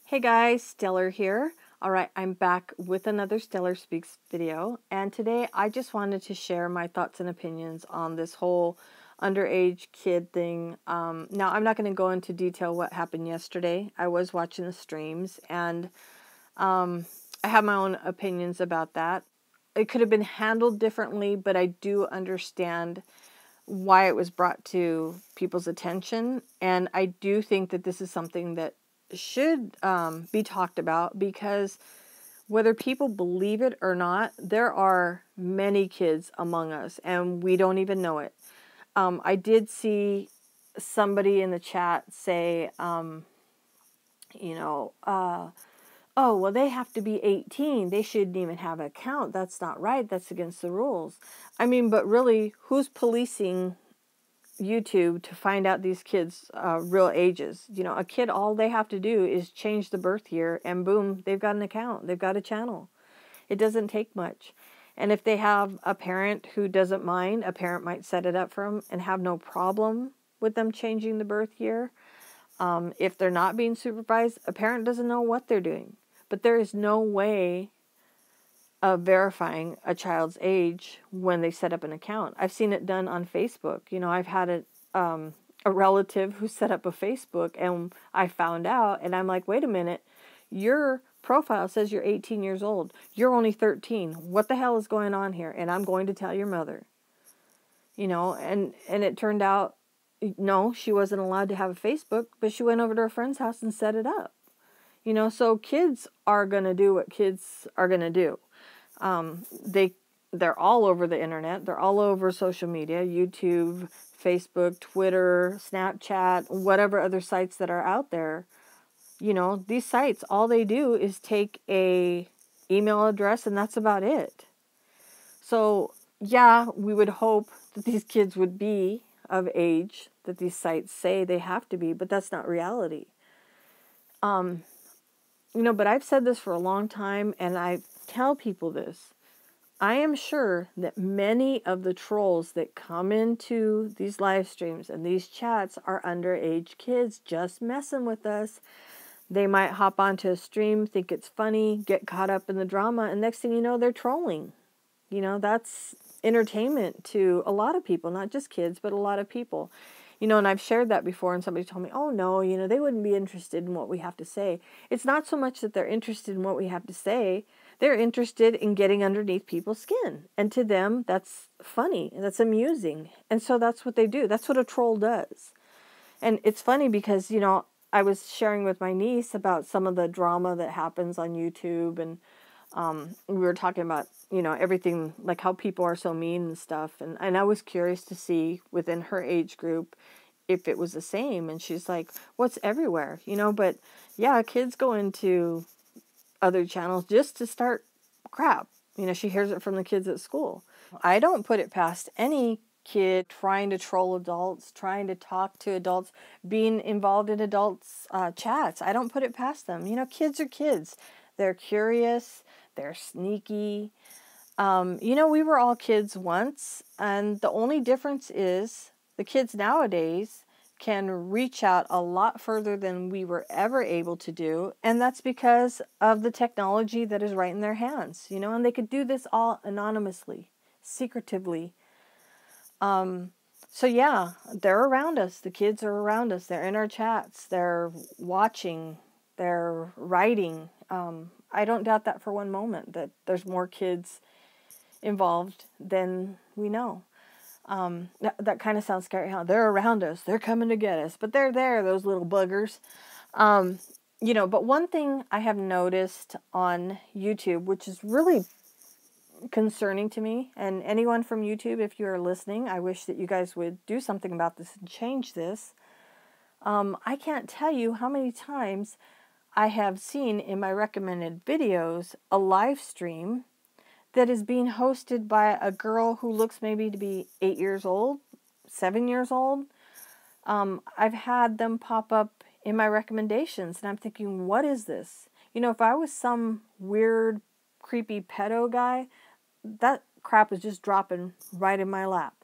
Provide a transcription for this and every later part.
Hey guys, Stellar here. Alright, I'm back with another Stellar Speaks video, and today I just wanted to share my thoughts and opinions on this whole underage kid thing. Now, I'm not going to go into detail what happened yesterday. I was watching the streams, and I have my own opinions about that. It could have been handled differently, but I do understand why it was brought to people's attention, and I do think that this is something that should be talked about, because whether people believe it or not, there are many kids among us and we don't even know it. I did see somebody in the chat say, oh, well, they have to be 18. They shouldn't even have an account. That's not right. That's against the rules. I mean, but really, who's policing YouTube to find out these kids' real ages? You know, a kid, all they have to do is change the birth year and boom, they've got an account. They've got a channel. It doesn't take much. And if they have a parent who doesn't mind, a parent might set it up for them and have no problem with them changing the birth year. If they're not being supervised, a parent doesn't know what they're doing. But there is no way of verifying a child's age when they set up an account. I've seen it done on Facebook. You know, I've had a relative who set up a Facebook, and I found out, and I'm like, wait a minute, your profile says you're 18 years old. You're only 13. What the hell is going on here? And I'm going to tell your mother. You know, and it turned out, no, she wasn't allowed to have a Facebook, but she went over to her friend's house and set it up. You know, so kids are going to do what kids are going to do. They're all over the internet. They're all over social media, YouTube, Facebook, Twitter, Snapchat, whatever other sites that are out there. You know, these sites, all they do is take a email address and that's about it. So, yeah, we would hope that these kids would be of age, that these sites say they have to be, but that's not reality. You know, but I've said this for a long time, and I tell people this. I am sure that many of the trolls that come into these live streams and these chats are underage kids just messing with us. They might hop onto a stream, think it's funny, get caught up in the drama, and next thing you know, they're trolling. You know, that's entertainment to a lot of people, not just kids, but a lot of people. You know, and I've shared that before, and somebody told me, oh no, you know, they wouldn't be interested in what we have to say. It's not so much that they're interested in what we have to say. They're interested in getting underneath people's skin. And to them, that's funny, and that's amusing. And so that's what they do. That's what a troll does. And it's funny because, you know, I was sharing with my niece about some of the drama that happens on YouTube, and we were talking about, you know, everything, like how people are so mean and stuff. And I was curious to see within her age group if it was the same. And she's like, what's everywhere? You know, but yeah, kids go into other channels just to start crap. You know, she hears it from the kids at school. I don't put it past any kid trying to troll adults, trying to talk to adults, being involved in adults' chats. I don't put it past them. You know, kids are kids. They're curious. They're sneaky. You know, we were all kids once, and the only difference is the kids nowadays can reach out a lot further than we were ever able to do, and that's because of the technology that is right in their hands, you know, and they could do this all anonymously, secretively. So yeah, they're around us. The kids are around us. They're in our chats. They're watching. They're writing. I don't doubt that for one moment, that there's more kids involved than we know. That kind of sounds scary, huh? They're around us. They're coming to get us. But they're there, those little buggers. You know, but one thing I have noticed on YouTube, which is really concerning to me, and anyone from YouTube, if you are listening, I wish that you guys would do something about this and change this. I can't tell you how many times I have seen in my recommended videos a live stream that is being hosted by a girl who looks maybe to be 8 years old, 7 years old. I've had them pop up in my recommendations, and I'm thinking, what is this? You know, if I was some weird, creepy pedo guy, that crap is just dropping right in my lap.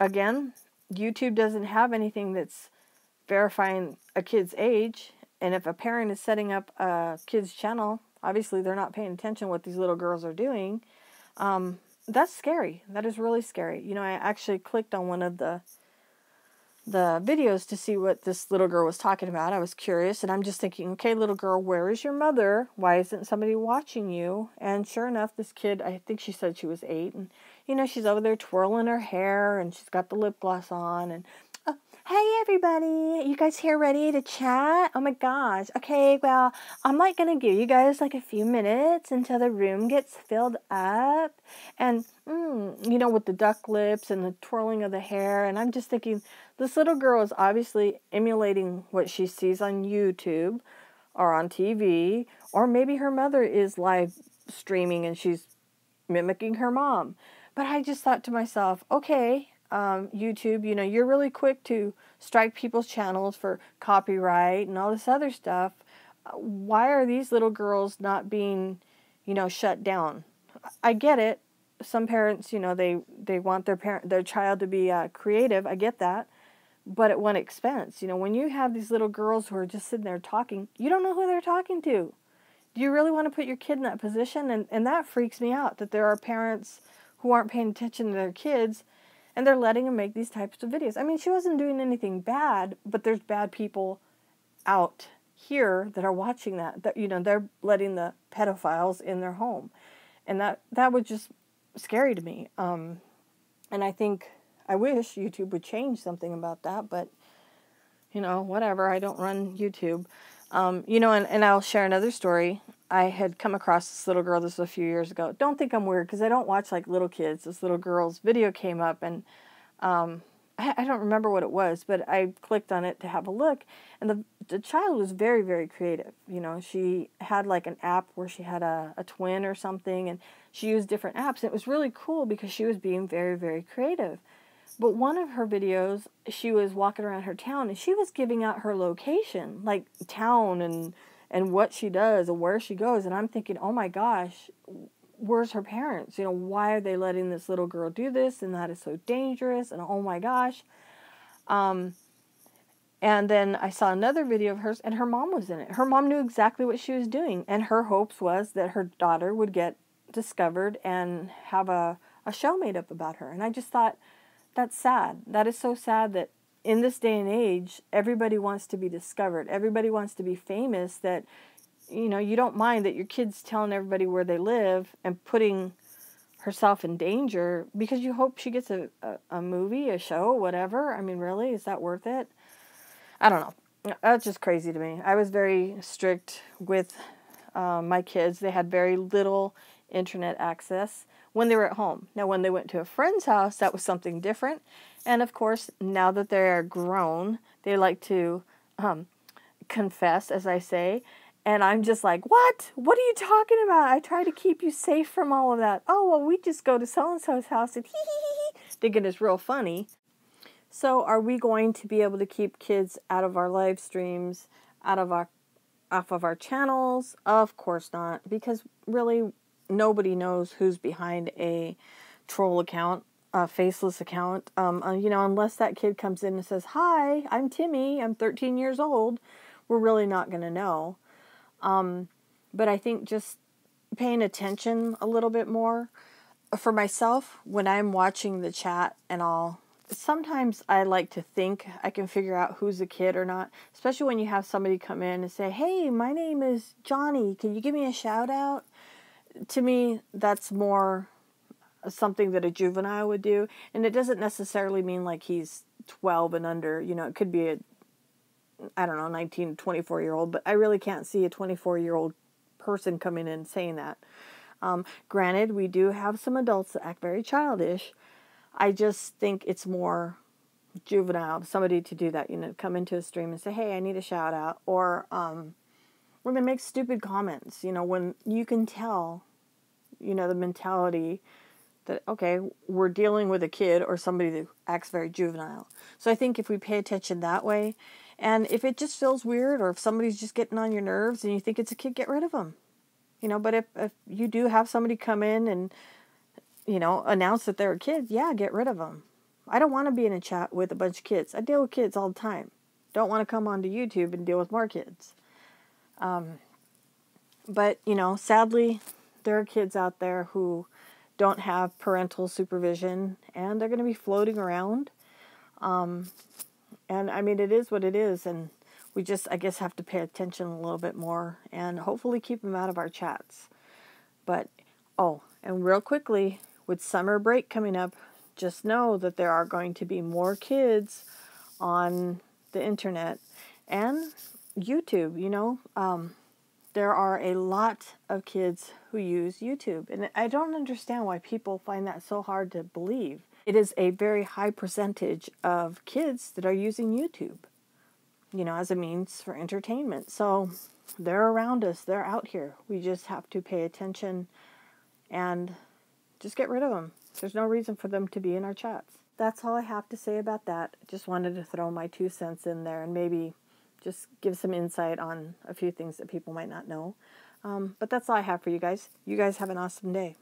Again, YouTube doesn't have anything that's verifying a kid's age. And if a parent is setting up a kid's channel, obviously they're not paying attention to what these little girls are doing. That's scary. That is really scary. You know, I actually clicked on one of the videos to see what this little girl was talking about. I was curious, and I'm just thinking, okay, little girl, where is your mother? Why isn't somebody watching you? And sure enough, this kid, I think she said she was 8, and you know, she's over there twirling her hair, and she's got the lip gloss on, and hey everybody, you guys here ready to chat? Oh my gosh. Okay, well, I'm like gonna give you guys like a few minutes until the room gets filled up. And, you know, with the duck lips and the twirling of the hair. And I'm just thinking, this little girl is obviously emulating what she sees on YouTube or on TV. Or maybe her mother is live streaming and she's mimicking her mom. But I just thought to myself, okay, YouTube, you know, you're really quick to strike people's channels for copyright and all this other stuff. Why are these little girls not being, you know, shut down? I get it. Some parents, you know, they want their child to be creative. I get that. But at what expense? You know, when you have these little girls who are just sitting there talking, you don't know who they're talking to. Do you really want to put your kid in that position? And that freaks me out, that there are parents who aren't paying attention to their kids and they're letting them make these types of videos. I mean, she wasn't doing anything bad, but there's bad people out here that are watching that you know, they're letting the pedophiles in their home. And that was just scary to me. And I wish YouTube would change something about that, but, you know, whatever. I don't run YouTube. You know, and I'll share another story. I had come across this little girl, this was a few years ago. Don't think I'm weird, because I don't watch, like, little kids. This little girl's video came up, and I don't remember what it was, but I clicked on it to have a look, and the child was very, very creative. You know, she had, like, an app where she had a twin or something, and she used different apps, and it was really cool because she was being very, very creative. But one of her videos, she was walking around her town, and she was giving out her location, like town and what she does and where she goes. And I'm thinking, oh my gosh, where's her parents? You know, why are they letting this little girl do this? And that is so dangerous. And oh my gosh. And then I saw another video of hers, and her mom was in it. Her mom knew exactly what she was doing. And her hopes was that her daughter would get discovered and have a show made up about her. And I just thought, that's sad. That is so sad that in this day and age, everybody wants to be discovered. Everybody wants to be famous, that, you know, you don't mind that your kid's telling everybody where they live and putting herself in danger because you hope she gets a movie, a show, whatever. I mean, really? Is that worth it? I don't know. That's just crazy to me. I was very strict with my kids. They had very little internet access when they were at home. Now, when they went to a friend's house, that was something different. And of course, now that they're grown, they like to confess, as I say. And I'm just like, what? What are you talking about? I try to keep you safe from all of that. Oh, well, we just go to so-and-so's house and hee. Thinking it's real funny. So are we going to be able to keep kids out of our live streams, off of our channels? Of course not, because really nobody knows who's behind a troll account, a faceless account. You know, unless that kid comes in and says, "Hi, I'm Timmy. I'm 13 years old," we're really not going to know. But I think just paying attention a little bit more. For myself, when I'm watching the chat and all, sometimes I like to think I can figure out who's a kid or not, especially when you have somebody come in and say, "Hey, my name is Johnny. Can you give me a shout out?" To me, that's more something that a juvenile would do. And it doesn't necessarily mean like he's 12 and under. You know, it could be a, I don't know, 19, 24-year-old, but I really can't see a 24-year-old person coming in and saying that. Granted, we do have some adults that act very childish. I just think it's more juvenile, somebody to do that, you know, come into a stream and say, "Hey, I need a shout out," or when they make stupid comments, you know, when you can tell, you know, the mentality that, okay, we're dealing with a kid or somebody that acts very juvenile. So I think if we pay attention that way, and if it just feels weird, or if somebody's just getting on your nerves and you think it's a kid, get rid of them. You know, but if you do have somebody come in and, you know, announce that they're a kid, yeah, get rid of them. I don't want to be in a chat with a bunch of kids. I deal with kids all the time. Don't want to come onto YouTube and deal with more kids. But, you know, sadly, there are kids out there who don't have parental supervision, and they're going to be floating around. And I mean, it is what it is, and we just, I guess, have to pay attention a little bit more and hopefully keep them out of our chats. But, oh, and real quickly, with summer break coming up, just know that there are going to be more kids on the internet and YouTube, you know. There are a lot of kids who use YouTube, and I don't understand why people find that so hard to believe. It is a very high percentage of kids that are using YouTube, you know, as a means for entertainment. So they're around us, they're out here. We just have to pay attention and just get rid of them. There's no reason for them to be in our chats. That's all I have to say about that. I just wanted to throw my 2 cents in there and maybe just give some insight on a few things that people might not know. But that's all I have for you guys. You guys have an awesome day.